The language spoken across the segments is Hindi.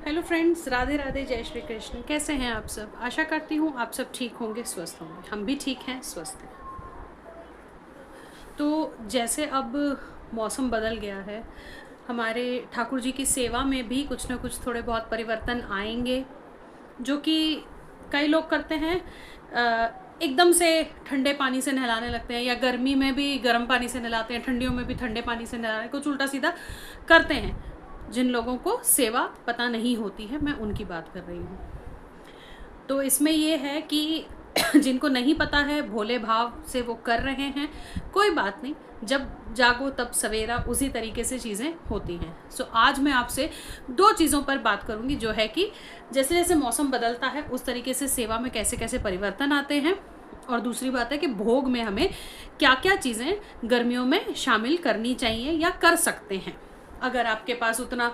हेलो फ्रेंड्स, राधे राधे, जय श्री कृष्ण। कैसे हैं आप सब? आशा करती हूँ आप सब ठीक होंगे, स्वस्थ होंगे। हम भी ठीक हैं, स्वस्थ हैं। तो जैसे अब मौसम बदल गया है, हमारे ठाकुर जी की सेवा में भी कुछ ना कुछ थोड़े बहुत परिवर्तन आएंगे, जो कि कई लोग करते हैं। एकदम से ठंडे पानी से नहलाने लगते हैं, या गर्मी में भी गर्म पानी से नहलाते हैं, ठंडियों में भी ठंडे पानी से नहलाने, कुछ उल्टा सीधा करते हैं। जिन लोगों को सेवा पता नहीं होती है, मैं उनकी बात कर रही हूँ। तो इसमें ये है कि जिनको नहीं पता है, भोले भाव से वो कर रहे हैं, कोई बात नहीं। जब जागो तब सवेरा, उसी तरीके से चीज़ें होती हैं। सो आज मैं आपसे दो चीज़ों पर बात करूंगी, जो है कि जैसे जैसे मौसम बदलता है उस तरीके से सेवा में कैसे कैसे परिवर्तन आते हैं, और दूसरी बात है कि भोग में हमें क्या क्या चीज़ें गर्मियों में शामिल करनी चाहिए या कर सकते हैं, अगर आपके पास उतना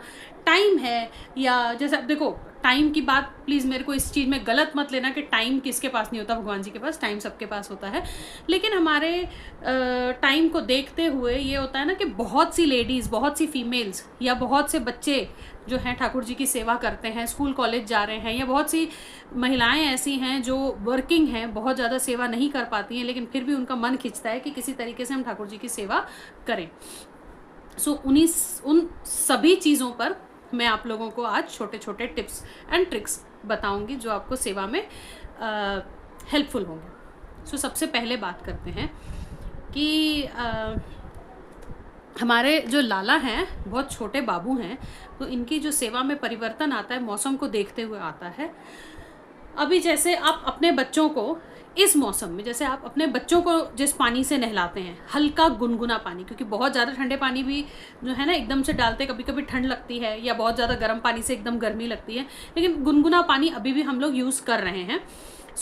टाइम है। या जैसे अब देखो, टाइम की बात प्लीज़ मेरे को इस चीज़ में गलत मत लेना कि टाइम किसके पास नहीं होता, भगवान जी के पास टाइम सबके पास होता है। लेकिन हमारे टाइम को देखते हुए ये होता है ना कि बहुत सी लेडीज़, बहुत सी फीमेल्स या बहुत से बच्चे जो हैं ठाकुर जी की सेवा करते हैं, स्कूल कॉलेज जा रहे हैं, या बहुत सी महिलाएं ऐसी हैं जो वर्किंग हैं, बहुत ज़्यादा सेवा नहीं कर पाती हैं, लेकिन फिर भी उनका मन खिंचता है कि किसी तरीके से हम ठाकुर जी की सेवा करें। उन सभी चीज़ों पर मैं आप लोगों को आज छोटे छोटे टिप्स एंड ट्रिक्स बताऊंगी, जो आपको सेवा में हेल्पफुल होंगे। सबसे पहले बात करते हैं कि हमारे जो लाला हैं, बहुत छोटे बाबू हैं, तो इनकी जो सेवा में परिवर्तन आता है मौसम को देखते हुए आता है। अभी जैसे आप अपने बच्चों को इस मौसम में, जैसे आप अपने बच्चों को जिस पानी से नहलाते हैं, हल्का गुनगुना पानी, क्योंकि बहुत ज़्यादा ठंडे पानी भी जो है ना एकदम से डालते, कभी कभी ठंड लगती है, या बहुत ज़्यादा गर्म पानी से एकदम गर्मी लगती है, लेकिन गुनगुना पानी अभी भी हम लोग यूज़ कर रहे हैं।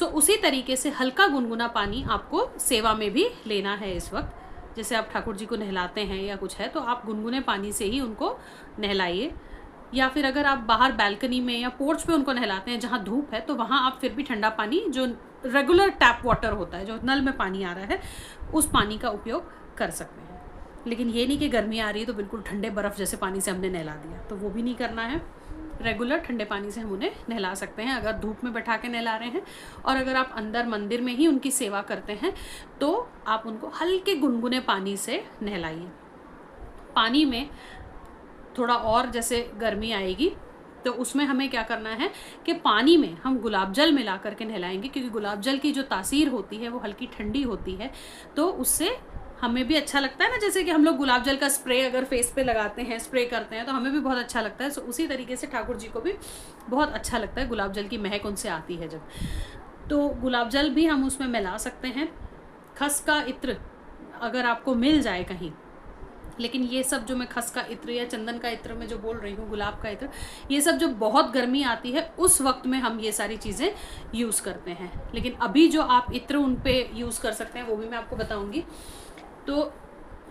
उसी तरीके से हल्का गुनगुना पानी आपको सेवा में भी लेना है इस वक्त। जैसे आप ठाकुर जी को नहलाते हैं या कुछ है, तो आप गुनगुने पानी से ही उनको नहलाइए। या फिर अगर आप बाहर बैल्कनी में या पोर्च पे उनको नहलाते हैं जहाँ धूप है, तो वहाँ आप फिर भी ठंडा पानी, जो रेगुलर टैप वाटर होता है, जो नल में पानी आ रहा है, उस पानी का उपयोग कर सकते हैं। लेकिन ये नहीं कि गर्मी आ रही है तो बिल्कुल ठंडे बर्फ़ जैसे पानी से हमने नहला दिया, तो वो भी नहीं करना है। रेगुलर ठंडे पानी से हम उन्हें नहला सकते हैं, अगर धूप में बैठा के नहला रहे हैं। और अगर आप अंदर मंदिर में ही उनकी सेवा करते हैं, तो आप उनको हल्के गुनगुने पानी से नहलाइए। पानी में थोड़ा और जैसे गर्मी आएगी, तो उसमें हमें क्या करना है कि पानी में हम गुलाब जल मिला करके नहलाएंगे, क्योंकि गुलाब जल की जो तासीर होती है वो हल्की ठंडी होती है, तो उससे हमें भी अच्छा लगता है ना। जैसे कि हम लोग गुलाब जल का स्प्रे अगर फेस पे लगाते हैं, स्प्रे करते हैं, तो हमें भी बहुत अच्छा लगता है। उसी तरीके से ठाकुर जी को भी बहुत अच्छा लगता है, गुलाब जल की महक उनसे आती है जब, तो गुलाब जल भी हम उसमें मिला सकते हैं। खस का इत्र अगर आपको मिल जाए कहीं, लेकिन ये सब जो मैं खस का इत्र या चंदन का इत्र में जो बोल रही हूँ, गुलाब का इत्र, ये सब जो बहुत गर्मी आती है उस वक्त में हम ये सारी चीज़ें यूज़ करते हैं। लेकिन अभी जो आप इत्र उन पे यूज़ कर सकते हैं वो भी मैं आपको बताऊँगी। तो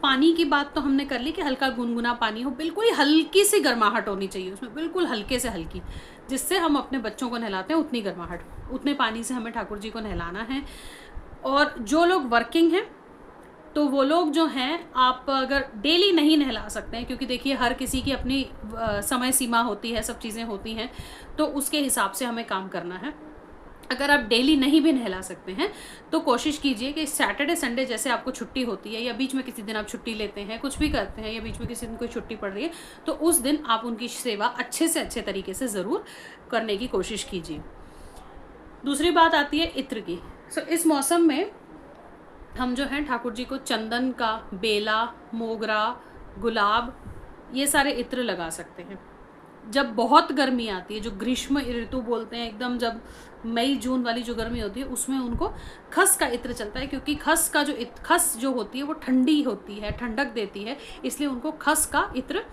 पानी की बात तो हमने कर ली कि हल्का गुनगुना पानी हो, बिल्कुल ही हल्की सी गर्माहट होनी चाहिए उसमें, बिल्कुल हल्के से हल्की, जिससे हम अपने बच्चों को नहलाते हैं उतनी गर्माहट, उतने पानी से हमें ठाकुर जी को नहलाना है। और जो लोग वर्किंग हैं, तो वो लोग जो हैं, आप अगर डेली नहीं नहला सकते हैं, क्योंकि देखिए हर किसी की अपनी समय सीमा होती है, सब चीज़ें होती हैं, तो उसके हिसाब से हमें काम करना है। अगर आप डेली नहीं भी नहला सकते हैं, तो कोशिश कीजिए कि सैटरडे संडे जैसे आपको छुट्टी होती है, या बीच में किसी दिन आप छुट्टी लेते हैं, कुछ भी करते हैं, या बीच में किसी दिन कोई छुट्टी पड़ रही है, तो उस दिन आप उनकी सेवा अच्छे से अच्छे तरीके से ज़रूर करने की कोशिश कीजिए। दूसरी बात आती है इत्र की। इस मौसम में हम जो हैं ठाकुर जी को चंदन का, बेला, मोगरा, गुलाब, ये सारे इत्र लगा सकते हैं। जब बहुत गर्मी आती है, जो ग्रीष्म ऋतु बोलते हैं, एकदम जब मई जून वाली जो गर्मी होती है, उसमें उनको खस का इत्र चलता है, क्योंकि खस जो होती है वो ठंडी होती है, ठंडक देती है, इसलिए उनको खस का इत्र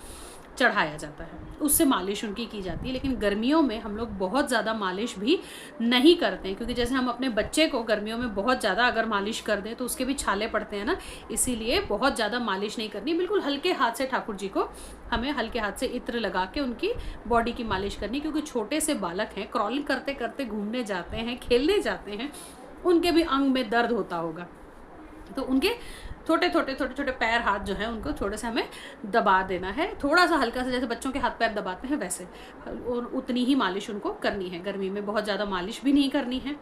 चढ़ाया जाता है, उससे मालिश उनकी की जाती है। लेकिन गर्मियों में हम लोग बहुत ज़्यादा मालिश भी नहीं करते हैं, क्योंकि जैसे हम अपने बच्चे को गर्मियों में बहुत ज़्यादा अगर मालिश कर दें तो उसके भी छाले पड़ते हैं ना, इसीलिए बहुत ज़्यादा मालिश नहीं करनी। बिल्कुल हल्के हाथ से ठाकुर जी को हमें हल्के हाथ से इत्र लगा के उनकी बॉडी की मालिश करनी, क्योंकि छोटे से बालक हैं, क्रॉलिंग करते करते घूमने जाते हैं, खेलने जाते हैं, उनके भी अंग में दर्द होता होगा, तो उनके छोटे छोटे पैर हाथ जो है उनको थोड़े से हमें दबा देना है, थोड़ा सा हल्का सा, जैसे बच्चों के हाथ पैर दबाते हैं वैसे, और उतनी ही मालिश उनको करनी है। गर्मी में बहुत ज़्यादा मालिश भी नहीं करनी है,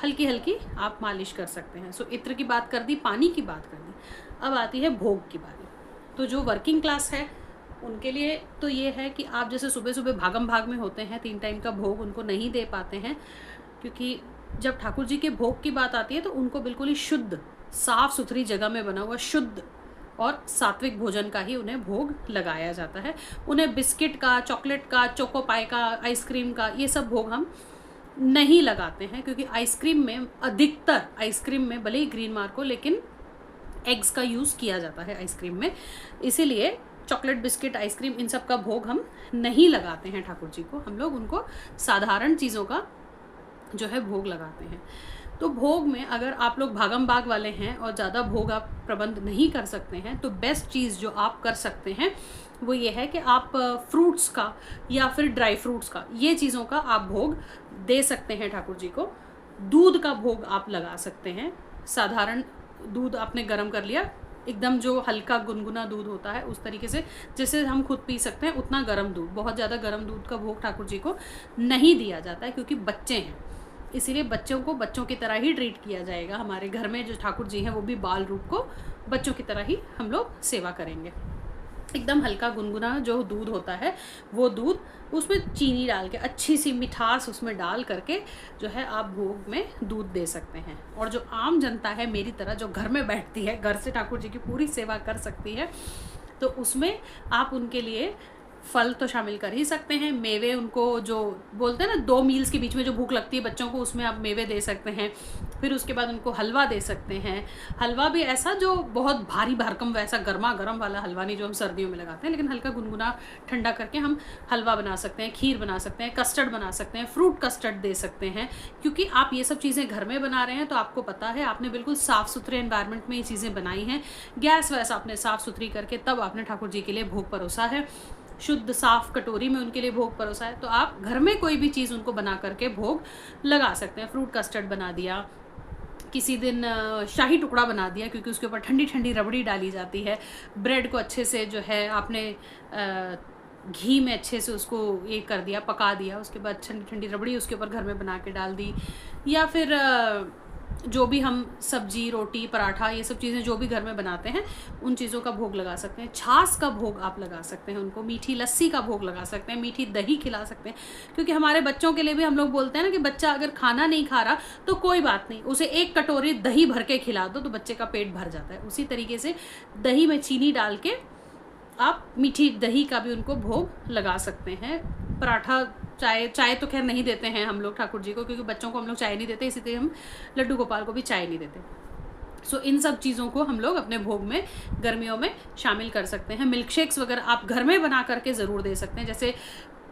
हल्की हल्की आप मालिश कर सकते हैं। सो इत्र की बात कर दी, पानी की बात कर दी, अब आती है भोग की बारी। तो जो वर्किंग क्लास है उनके लिए तो ये है कि आप जैसे सुबह सुबह भागम भाग में होते हैं, 3 टाइम का भोग उनको नहीं दे पाते हैं, क्योंकि जब ठाकुर जी के भोग की बात आती है तो उनको बिल्कुल ही शुद्ध साफ़ सुथरी जगह में बना हुआ शुद्ध और सात्विक भोजन का ही उन्हें भोग लगाया जाता है। उन्हें बिस्किट का, चॉकलेट का, चोको पाई का, आइसक्रीम का, ये सब भोग हम नहीं लगाते हैं, क्योंकि आइसक्रीम में, अधिकतर आइसक्रीम में, भले ही ग्रीन मार्क हो, लेकिन एग्स का यूज़ किया जाता है आइसक्रीम में, इसीलिए चॉकलेट, बिस्किट, आइसक्रीम, इन सब का भोग हम नहीं लगाते हैं ठाकुर जी को। हम लोग उनको साधारण चीज़ों का जो है भोग लगाते हैं। तो भोग में अगर आप लोग भागम भाग वाले हैं और ज़्यादा भोग आप प्रबंध नहीं कर सकते हैं, तो बेस्ट चीज़ जो आप कर सकते हैं वो ये है कि आप फ्रूट्स का या फिर ड्राई फ्रूट्स का, ये चीज़ों का आप भोग दे सकते हैं ठाकुर जी को। दूध का भोग आप लगा सकते हैं। साधारण दूध आपने गर्म कर लिया, एकदम जो हल्का गुनगुना दूध होता है उस तरीके से, जैसे हम खुद पी सकते हैं उतना गर्म दूध, बहुत ज़्यादा गर्म दूध का भोग ठाकुर जी को नहीं दिया जाता है, क्योंकि बच्चे हैं, इसीलिए बच्चों को बच्चों की तरह ही ट्रीट किया जाएगा। हमारे घर में जो ठाकुर जी हैं वो भी बाल रूप को बच्चों की तरह ही हम लोग सेवा करेंगे। एकदम हल्का गुनगुना जो दूध होता है वो दूध, उसमें चीनी डाल के, अच्छी सी मिठास उसमें डाल करके जो है आप भोग में दूध दे सकते हैं। और जो आम जनता है मेरी तरह, जो घर में बैठती है, घर से ठाकुर जी की पूरी सेवा कर सकती है, तो उसमें आप उनके लिए फल तो शामिल कर ही सकते हैं। मेवे, उनको जो बोलते हैं ना 2 मील्स के बीच में जो भूख लगती है बच्चों को, उसमें आप मेवे दे सकते हैं। फिर उसके बाद उनको हलवा दे सकते हैं। हलवा भी ऐसा जो बहुत भारी भरकम, वैसा गर्मा गर्म वाला हलवा नहीं जो हम सर्दियों में लगाते हैं, लेकिन हल्का गुनगुना ठंडा करके हम हलवा बना सकते हैं, खीर बना सकते हैं, कस्टर्ड बना सकते हैं, फ्रूट कस्टर्ड दे सकते हैं। क्योंकि आप ये सब चीज़ें घर में बना रहे हैं तो आपको पता है आपने बिल्कुल साफ़ सुथरे एनवायरनमेंट में ये चीज़ें बनाई हैं, गैस वैस आपने साफ़ सुथरी करके तब आपने ठाकुर जी के लिए भोग परोसा है, शुद्ध साफ कटोरी में उनके लिए भोग परोसा है। तो आप घर में कोई भी चीज़ उनको बना करके भोग लगा सकते हैं। फ्रूट कस्टर्ड बना दिया, किसी दिन शाही टुकड़ा बना दिया, क्योंकि उसके ऊपर ठंडी ठंडी रबड़ी डाली जाती है। ब्रेड को अच्छे से जो है आपने घी में अच्छे से उसको ये कर दिया, पका दिया, उसके बाद ठंडी ठंडी रबड़ी उसके ऊपर घर में बना के डाल दी। या फिर जो भी हम सब्जी, रोटी, पराठा, ये सब चीज़ें जो भी घर में बनाते हैं उन चीज़ों का भोग लगा सकते हैं। छाछ का भोग आप लगा सकते हैं उनको, मीठी लस्सी का भोग लगा सकते हैं, मीठी दही खिला सकते हैं। क्योंकि हमारे बच्चों के लिए भी हम लोग बोलते हैं ना कि बच्चा अगर खाना नहीं खा रहा तो कोई बात नहीं, उसे 1 कटोरी दही भर के खिला दो तो बच्चे का पेट भर जाता है। उसी तरीके से दही में चीनी डाल के आप मीठी दही का भी उनको भोग लगा सकते हैं। पराठा, चाय तो खैर नहीं देते हैं हम लोग ठाकुर जी को, क्योंकि बच्चों को हम लोग चाय नहीं देते, इसीलिए हम लड्डू गोपाल को भी चाय नहीं देते। सो इन सब चीज़ों को हम लोग अपने भोग में गर्मियों में शामिल कर सकते हैं। मिल्क शेक्स वगैरह आप घर में बना करके ज़रूर दे सकते हैं। जैसे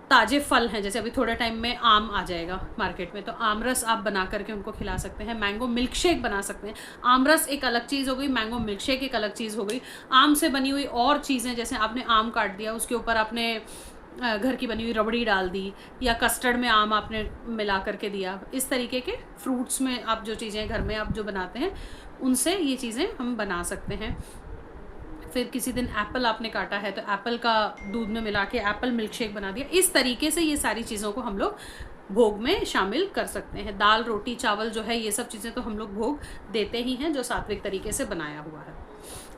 ताज़े फल हैं, जैसे अभी थोड़े टाइम में आम आ जाएगा मार्केट में, तो आम रस आप बना करके उनको खिला सकते हैं। मैंगो मिल्क शेक बना सकते हैं। आम रस एक अलग चीज़ हो गई, मैंगो मिल्क शेक एक अलग चीज़ हो गई। आम से बनी हुई और चीज़ें, जैसे आपने आम काट दिया, उसके ऊपर आपने घर की बनी हुई रबड़ी डाल दी, या कस्टर्ड में आम आपने मिला करके दिया। इस तरीके के फ्रूट्स में आप जो चीज़ें घर में आप जो बनाते हैं उनसे ये चीज़ें हम बना सकते हैं। फिर किसी दिन एप्पल आपने काटा है तो एप्पल का दूध में मिला के एप्पल मिल्क शेक बना दिया। इस तरीके से ये सारी चीज़ों को हम लोग भोग में शामिल कर सकते हैं। दाल, रोटी, चावल जो है, ये सब चीज़ें तो हम लोग भोग देते ही हैं जो सात्विक तरीके से बनाया हुआ है।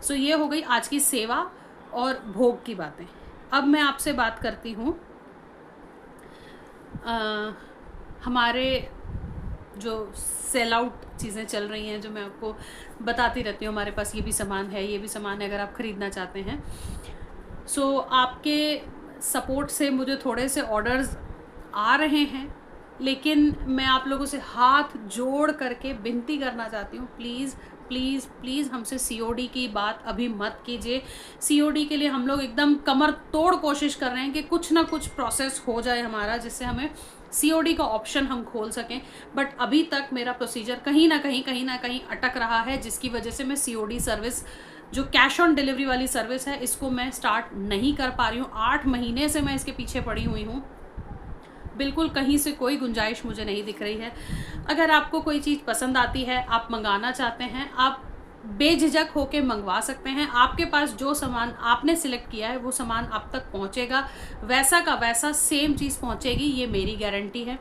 सो ये हो गई आज की सेवा और भोग की बातें। अब मैं आपसे बात करती हूँ हमारे जो सेल आउट चीज़ें चल रही हैं, जो मैं आपको बताती रहती हूँ, हमारे पास ये भी सामान है, ये भी सामान है, अगर आप ख़रीदना चाहते हैं। सो आपके सपोर्ट से मुझे थोड़े से ऑर्डर्स आ रहे हैं, लेकिन मैं आप लोगों से हाथ जोड़ करके विनती करना चाहती हूँ, प्लीज़ प्लीज़ प्लीज़ हमसे COD की बात अभी मत कीजिए। COD के लिए हम लोग एकदम कमर तोड़ कोशिश कर रहे हैं कि कुछ ना कुछ प्रोसेस हो जाए हमारा, जिससे हमें COD का ऑप्शन हम खोल सकें। बट अभी तक मेरा प्रोसीजर कहीं ना कहीं अटक रहा है, जिसकी वजह से मैं COD सर्विस, जो कैश ऑन डिलीवरी वाली सर्विस है, इसको मैं स्टार्ट नहीं कर पा रही हूँ। 8 महीने से मैं इसके पीछे पड़ी हुई हूँ, बिल्कुल कहीं से कोई गुंजाइश मुझे नहीं दिख रही है। अगर आपको कोई चीज़ पसंद आती है, आप मंगाना चाहते हैं, आप बेझिझक होके मंगवा सकते हैं। आपके पास जो सामान आपने सिलेक्ट किया है वो सामान आप तक पहुंचेगा, वैसा का वैसा सेम चीज़ पहुंचेगी, ये मेरी गारंटी है।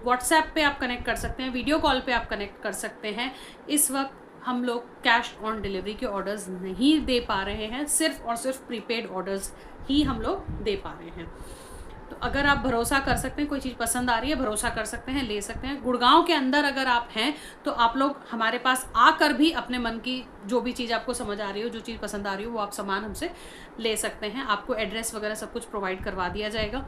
व्हाट्सएप पे आप कनेक्ट कर सकते हैं, वीडियो कॉल पे आप कनेक्ट कर सकते हैं। इस वक्त हम लोग कैश ऑन डिलीवरी के ऑर्डर्स नहीं दे पा रहे हैं, सिर्फ और सिर्फ प्रीपेड ऑर्डर्स ही हम लोग दे पा रहे हैं। तो अगर आप भरोसा कर सकते हैं, कोई चीज़ पसंद आ रही है, भरोसा कर सकते हैं, ले सकते हैं। गुड़गांव के अंदर अगर आप हैं तो आप लोग हमारे पास आकर भी अपने मन की जो भी चीज़ आपको समझ आ रही हो, जो चीज़ पसंद आ रही हो, वो आप सामान हमसे ले सकते हैं। आपको एड्रेस वगैरह सब कुछ प्रोवाइड करवा दिया जाएगा।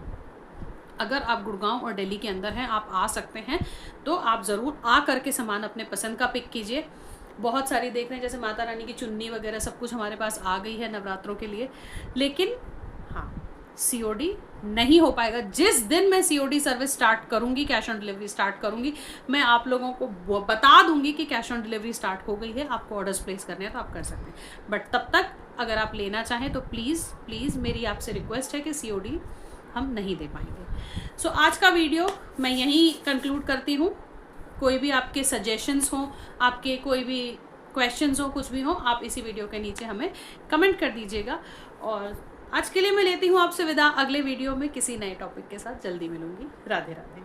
अगर आप गुड़गांव और दिल्ली के अंदर हैं, आप आ सकते हैं, तो आप ज़रूर आ करके सामान अपने पसंद का पिक कीजिए। बहुत सारी देख रहे हैं, जैसे माता रानी की चुन्नी वगैरह सब कुछ हमारे पास आ गई है नवरात्रों के लिए, लेकिन हाँ, COD नहीं हो पाएगा। जिस दिन मैं COD सर्विस स्टार्ट करूंगी, कैश ऑन डिलीवरी स्टार्ट करूंगी, मैं आप लोगों को बता दूंगी कि कैश ऑन डिलीवरी स्टार्ट हो गई है, आपको ऑर्डर्स प्लेस करने हैं तो आप कर सकते हैं। बट तब तक अगर आप लेना चाहें तो प्लीज़ मेरी आपसे रिक्वेस्ट है कि COD हम नहीं दे पाएंगे। सो आज का वीडियो मैं यहीं कंक्लूड करती हूँ। कोई भी आपके सजेशंस हों, आपके कोई भी क्वेश्चंस हो, कुछ भी हो, आप इसी वीडियो के नीचे हमें कमेंट कर दीजिएगा। और आज के लिए मैं लेती हूँ आपसे विदा। अगले वीडियो में किसी नए टॉपिक के साथ जल्दी मिलूंगी। राधे राधे।